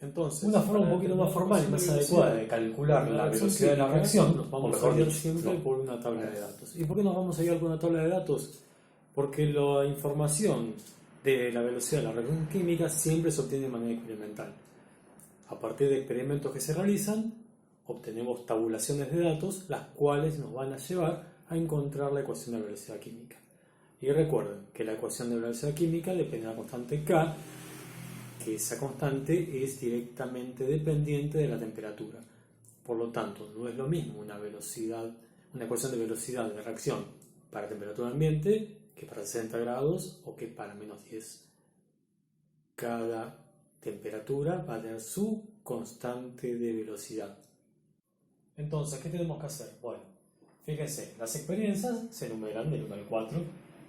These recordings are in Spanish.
Entonces, una forma un poquito más formal y más adecuada de calcular la velocidad de la reacción, nos vamos a guiar siempre por una tabla de datos. ¿Y por qué nos vamos a guiar por una tabla de datos? Porque la información de la velocidad de la reacción química siempre se obtiene de manera experimental. A partir de experimentos que se realizan, obtenemos tabulaciones de datos, las cuales nos van a llevar a encontrar la ecuación de velocidad química. Y recuerden que la ecuación de velocidad química depende de la constante K, que esa constante es directamente dependiente de la temperatura. Por lo tanto, no es lo mismo una ecuación de velocidad de reacción para temperatura ambiente que para 60 grados o que para menos 10. Cada temperatura va a tener su constante de velocidad. Entonces, ¿qué tenemos que hacer? Bueno, fíjense, las experiencias se enumeran del 1 al 4.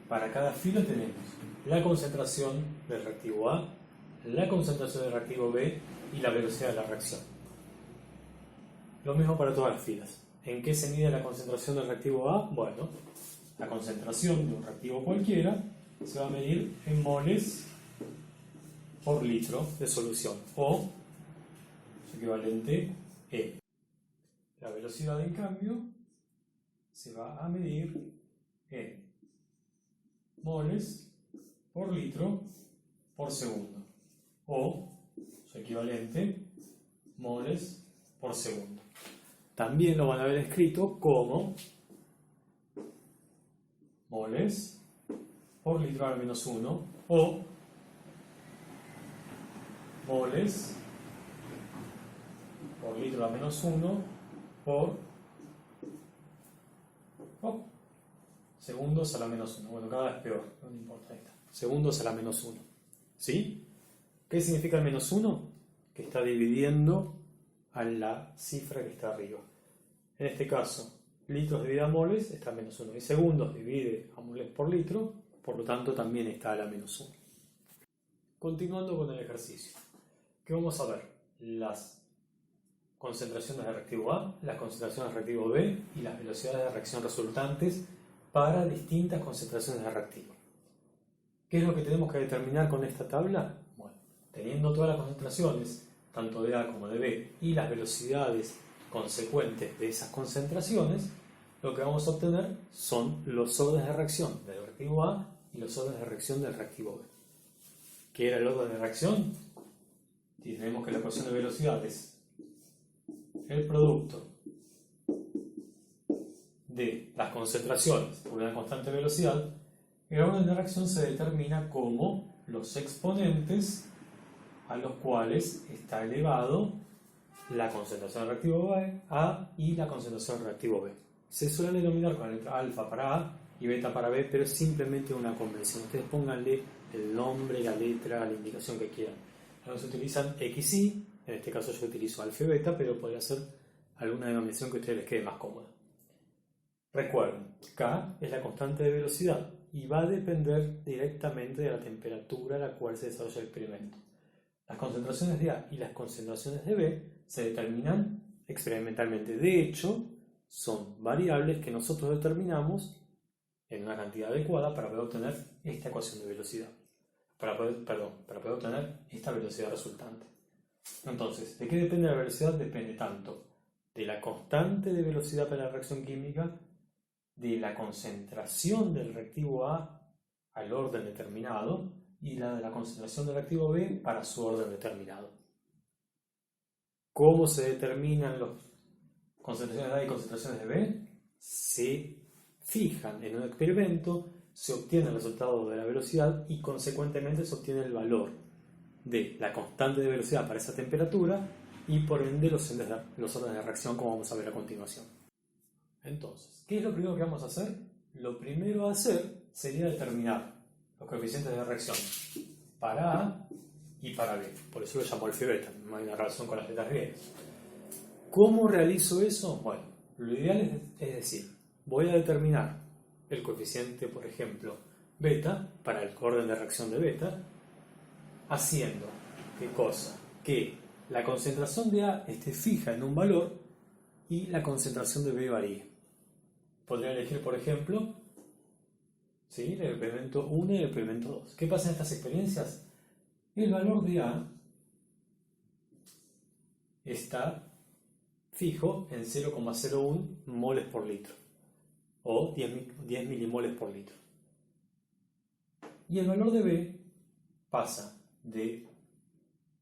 Para cada filo tenemos la concentración del reactivo A, la concentración del reactivo B y la velocidad de la reacción. Lo mismo para todas las filas. ¿En qué se mide la concentración del reactivo A? Bueno, la concentración de un reactivo cualquiera se va a medir en moles por litro de solución, o su equivalente E. La velocidad, en cambio, se va a medir en moles por litro por segundo, o su equivalente moles por segundo. También lo van a ver escrito como moles por litro a la menos 1 o moles por litro a la menos 1 por segundos a la menos 1. Bueno, cada vez peor, no importa, ahí está. Segundos a la menos 1. ¿Sí? ¿Qué significa el menos 1? Que está dividiendo a la cifra que está arriba. En este caso, litros divide a moles está a menos 1. Y segundos divide a moles por litro, por lo tanto también está a la menos 1. Continuando con el ejercicio. ¿Qué vamos a ver? Las concentraciones de reactivo A, las concentraciones de reactivo B y las velocidades de reacción resultantes para distintas concentraciones de reactivo. ¿Qué es lo que tenemos que determinar con esta tabla? Bueno, teniendo todas las concentraciones, tanto de A como de B, y las velocidades consecuentes de esas concentraciones, lo que vamos a obtener son los órdenes de reacción del reactivo A y los órdenes de reacción del reactivo B. ¿Qué era el orden de reacción? Tenemos que la ecuación de velocidad es el producto de las concentraciones por una constante velocidad. El orden de reacción se determina como los exponentes a los cuales está elevado la concentración del reactivo A y la concentración del reactivo B. Se suelen denominar con la letra alfa para A y beta para B, pero es simplemente una convención. Ustedes pónganle el nombre, la letra, la indicación que quieran. Luego se utilizan X y, en este caso yo utilizo alfa y beta, pero podría ser alguna denominación que a ustedes les quede más cómoda. Recuerden, K es la constante de velocidad y va a depender directamente de la temperatura a la cual se desarrolla el experimento. Las concentraciones de A y las concentraciones de B se determinan experimentalmente. De hecho, son variables que nosotros determinamos en una cantidad adecuada para poder obtener esta ecuación de velocidad. Para poder obtener esta velocidad resultante. Entonces, ¿de qué depende la velocidad? Depende tanto de la constante de velocidad para la reacción química, de la concentración del reactivo A al orden determinado y la de la concentración del reactivo B para su orden determinado. ¿Cómo se determinan las concentraciones de A y concentraciones de B? Se fijan en un experimento, se obtiene el resultado de la velocidad y consecuentemente se obtiene el valor de la constante de velocidad para esa temperatura y por ende los órdenes de reacción, como vamos a ver a continuación. Entonces, ¿qué es lo primero que vamos a hacer? Lo primero a hacer sería determinar los coeficientes de reacción para A y para B. Por eso lo llamo alfa y beta, no hay una relación con las letras griegas. ¿Cómo realizo eso? Bueno, lo ideal es decir, voy a determinar el coeficiente, por ejemplo, beta, para el orden de reacción de beta, haciendo, ¿qué cosa? Que la concentración de A esté fija en un valor y la concentración de B varíe. Podría elegir, por ejemplo, ¿sí?, el experimento 1 y el experimento 2. ¿Qué pasa en estas experiencias? El valor de A está fijo en 0,01 moles por litro o 10 milimoles por litro. Y el valor de B pasa de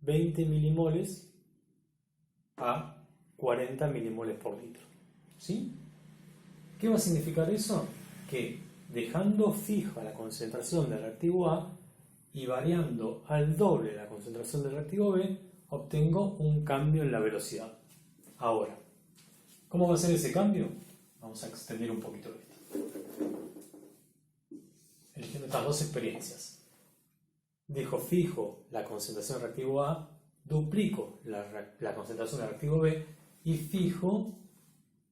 20 milimoles a 40 milimoles por litro. ¿Sí? ¿Qué va a significar eso? Que dejando fija la concentración del reactivo A y variando al doble la concentración del reactivo B, obtengo un cambio en la velocidad. Ahora, ¿cómo va a ser ese cambio? Vamos a extender un poquito esto. Eligiendo estas dos experiencias. Dejo fijo la concentración del reactivo A, duplico la concentración del reactivo B y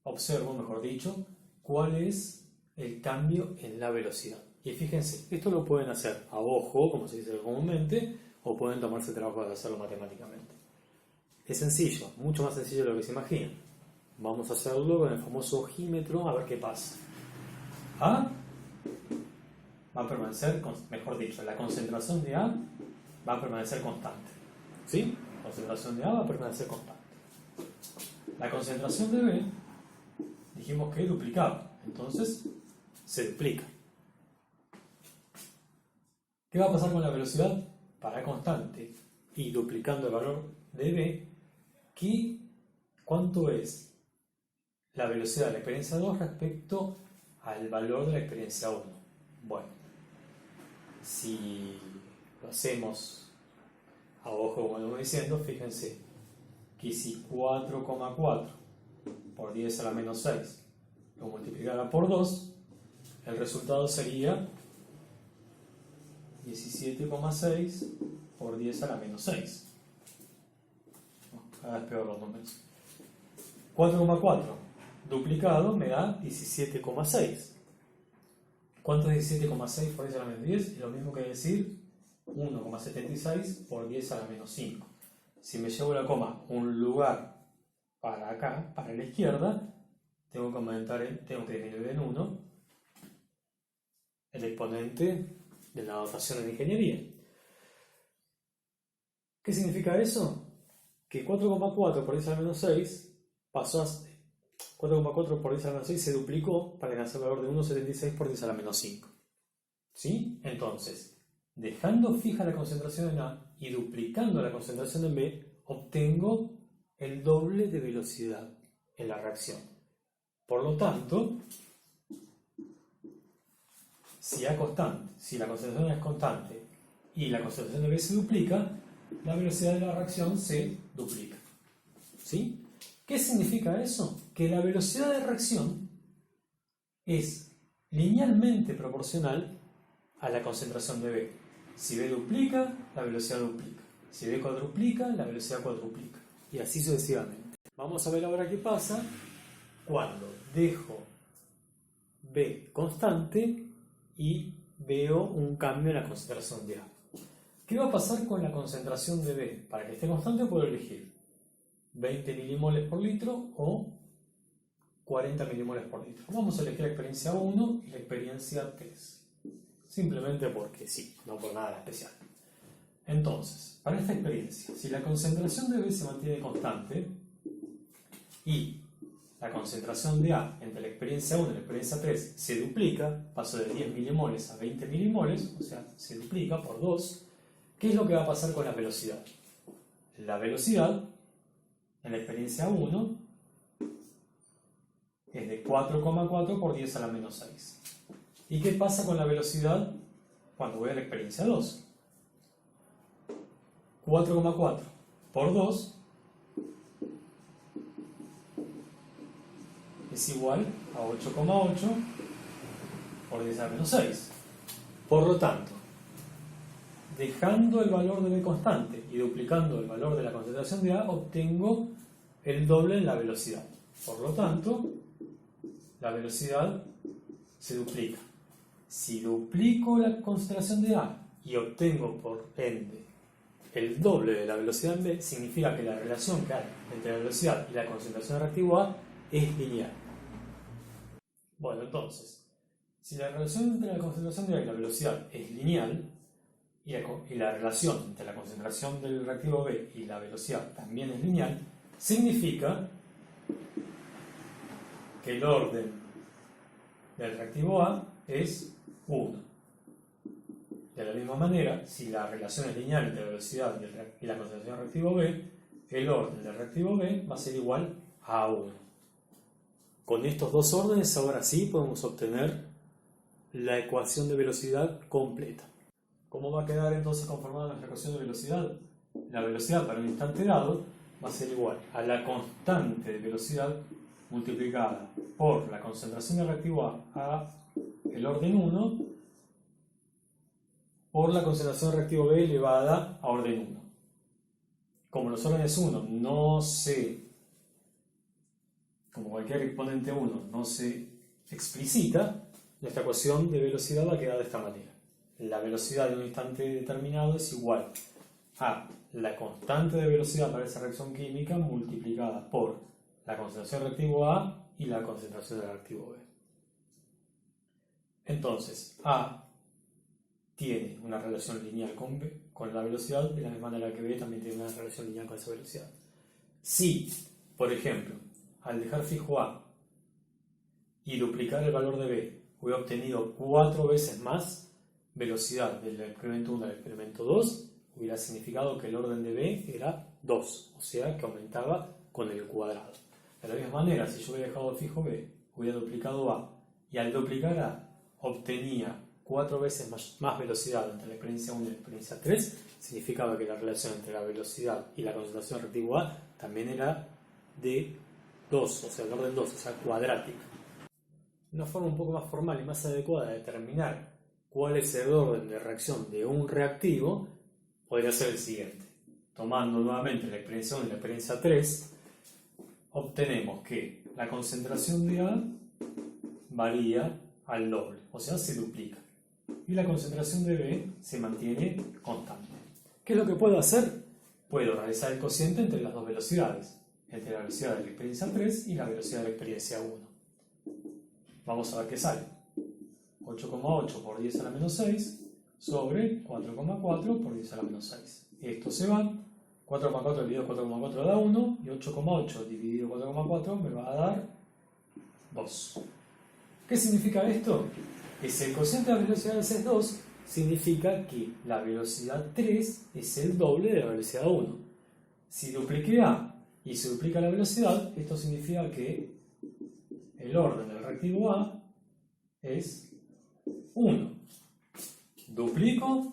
observo, mejor dicho, cuál es el cambio en la velocidad. Y fíjense, esto lo pueden hacer a ojo, como se dice comúnmente, o pueden tomarse el trabajo de hacerlo matemáticamente. Es sencillo, mucho más sencillo de lo que se imagina. Vamos a hacerlo con el famoso ojímetro a ver qué pasa. A va a permanecer, mejor dicho, la concentración de A va a permanecer constante. ¿Sí? La concentración de A va a permanecer constante. La concentración de B, dijimos que es duplicable, entonces se duplica. ¿Qué va a pasar con la velocidad? Para constante y duplicando el valor de B, ¿cuánto es la velocidad de la experiencia 2 respecto al valor de la experiencia 1? Bueno, si lo hacemos a ojo, como lo voy diciendo, fíjense que si 4,4 por 10 a la menos 6 lo multiplicara por 2, el resultado sería 17,6 por 10 a la menos 6. Cada vez peor los números. 4,4 duplicado me da 17,6. ¿Cuánto es 17,6 por 10 a la menos 10? Es lo mismo que decir 1,76 por 10 a la menos 5. Si me llevo la coma un lugar para acá, para la izquierda, tengo que disminuir en 1 el exponente de la notación de ingeniería. ¿Qué significa eso? Que 4,4 por 10 a la menos 6 pasó a 4,4 por 10 a la menos 6 se duplicó para alcanzar el valor de 1,76 por 10 a la menos 5. ¿Sí? Entonces, dejando fija la concentración en A y duplicando la concentración en B, obtengo el doble de velocidad en la reacción. Por lo tanto, si la concentración es constante y la concentración de B se duplica, la velocidad de la reacción se duplica. ¿Sí? ¿Qué significa eso? Que la velocidad de reacción es linealmente proporcional a la concentración de B. Si B duplica, la velocidad duplica. Si B cuadruplica, la velocidad cuadruplica. Y así sucesivamente. Vamos a ver ahora qué pasa cuando dejo B constante y veo un cambio en la concentración de A. ¿Qué va a pasar con la concentración de B? Para que esté constante puedo elegir 20 milimoles por litro o 40 milimoles por litro. Vamos a elegir la experiencia 1 y la experiencia 3. Simplemente porque sí, no por nada especial. Entonces, para esta experiencia, si la concentración de B se mantiene constante y la concentración de A entre la experiencia 1 y la experiencia 3 se duplica, paso de 10 milimoles a 20 milimoles, o sea, se duplica por 2, ¿qué es lo que va a pasar con la velocidad? La velocidad en la experiencia 1 es de 4,4 por 10 a la menos 6. ¿Y qué pasa con la velocidad cuando voy a la experiencia 2? 4,4 por 2 es igual a 8,8 por 10 a la menos 6. Por lo tanto, dejando el valor de B constante y duplicando el valor de la concentración de A, obtengo el doble en la velocidad. Por lo tanto, la velocidad se duplica. Si duplico la concentración de A y obtengo por ende el doble de la velocidad en B, significa que la relación que hay entre la velocidad y la concentración de reactivo A es lineal. Bueno, entonces, si la relación entre la concentración de A y la velocidad es lineal, y la relación entre la concentración del reactivo B y la velocidad también es lineal, significa que el orden del reactivo A es 1. De la misma manera, si la relación es lineal entre la velocidad y la concentración del reactivo B, el orden del reactivo B va a ser igual a 1. Con estos dos órdenes, ahora sí podemos obtener la ecuación de velocidad completa. ¿Cómo va a quedar entonces conformada nuestra ecuación de velocidad? La velocidad para un instante dado va a ser igual a la constante de velocidad multiplicada por la concentración del reactivo A el orden 1 por la concentración del reactivo B elevada a orden 1. Como los órdenes 1 no se, como cualquier exponente 1 no se explicita, nuestra ecuación de velocidad va a quedar de esta manera. La velocidad de un instante determinado es igual a la constante de velocidad para esa reacción química multiplicada por la concentración del reactivo A y la concentración del reactivo B. Entonces, A tiene una relación lineal con la velocidad, de la misma manera que B también tiene una relación lineal con esa velocidad. Si, por ejemplo, al dejar fijo A y duplicar el valor de B, hubiera obtenido 4 veces más velocidad del experimento 1 al experimento 2, hubiera significado que el orden de B era 2, o sea que aumentaba con el cuadrado. De la misma manera, si yo hubiera dejado fijo B, hubiera duplicado A, y al duplicar A obtenía 4 veces más velocidad entre la experiencia 1 y la experiencia 3, significaba que la relación entre la velocidad y la concentración del reactivo A también era de 2, o sea, el orden 2, o sea, cuadrática. Una forma un poco más formal y más adecuada de determinar cuál es el orden de reacción de un reactivo podría ser el siguiente. Tomando nuevamente la experiencia 1 y la experiencia 3, obtenemos que la concentración de A varía al doble, o sea, se duplica. Y la concentración de B se mantiene constante. ¿Qué es lo que puedo hacer? Puedo realizar el cociente entre las dos velocidades, entre la velocidad de la experiencia 3 y la velocidad de la experiencia 1. Vamos a ver qué sale. 8,8 por 10 a la menos 6 sobre 4,4 por 10 a la menos 6. Estos se van. 4,4 dividido 4,4 da 1 y 8,8 dividido 4,4 me va a dar 2. ¿Qué significa esto? Que si el cociente de las velocidades es 2, significa que la velocidad 3 es el doble de la velocidad 1. Si dupliqué A y se duplica la velocidad, esto significa que el orden del reactivo A es 1. Duplico.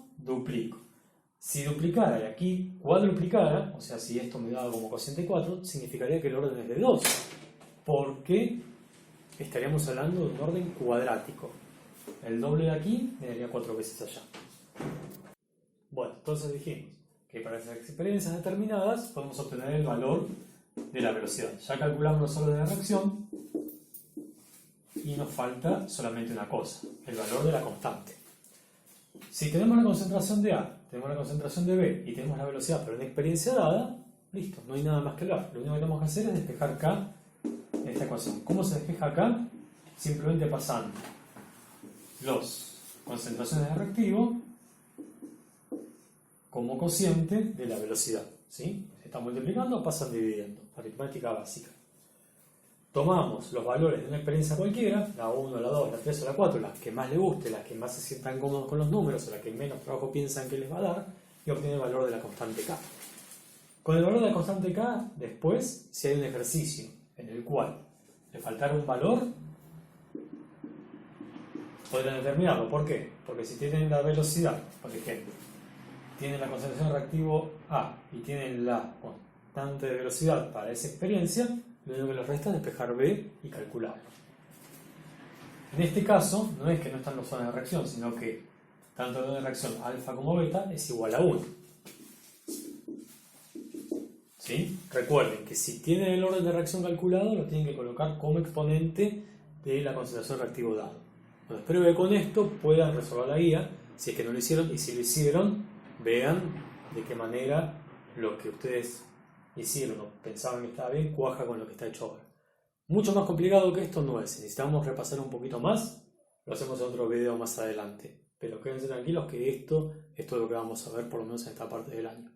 Si duplicara y aquí cuadruplicara, o sea, si esto me da como cociente 4, significaría que el orden es de 2, porque estaríamos hablando de un orden cuadrático. El doble de aquí me daría 4 veces allá. Bueno, entonces dijimos que para esas experiencias determinadas podemos obtener el valor de la velocidad. Ya calculamos los órdenes de reacción y nos falta solamente una cosa, el valor de la constante. Si tenemos la concentración de A, tenemos la concentración de B y tenemos la velocidad pero una experiencia dada, listo, no hay nada más que hablar. Lo único que tenemos que hacer es despejar K en esta ecuación. ¿Cómo se despeja K? Simplemente pasando las concentraciones de reactivo como cociente de la velocidad. ¿Sí? Se están multiplicando, pasan dividiendo. Aritmética básica. Tomamos los valores de una experiencia cualquiera, la 1, la 2, la 3 o la 4, las que más les guste, las que más se sientan cómodos con los números o las que menos trabajo piensan que les va a dar, y obtienen el valor de la constante K. Con el valor de la constante K, después, si hay un ejercicio en el cual le faltara un valor, podrán determinarlo. ¿Por qué? Porque si tienen la velocidad, por ejemplo, tienen la concentración de reactivo A y tienen la constante de velocidad para esa experiencia, lo único que les resta es despejar B y calcularlo. En este caso, no es que no están los órdenes de reacción, sino que tanto el orden de reacción alfa como beta es igual a 1. ¿Sí? Recuerden que si tienen el orden de reacción calculado, lo tienen que colocar como exponente de la concentración de reactivo dado. Bueno, espero que con esto puedan resolver la guía, si es que no lo hicieron, y si lo hicieron, vean de qué manera lo que ustedes hicieron o pensaban que estaba bien, cuaja con lo que está hecho ahora. Mucho más complicado que esto no es. Si necesitamos repasar un poquito más, lo hacemos en otro video más adelante. Pero quédense tranquilos que esto es todo lo que vamos a ver por lo menos en esta parte del año.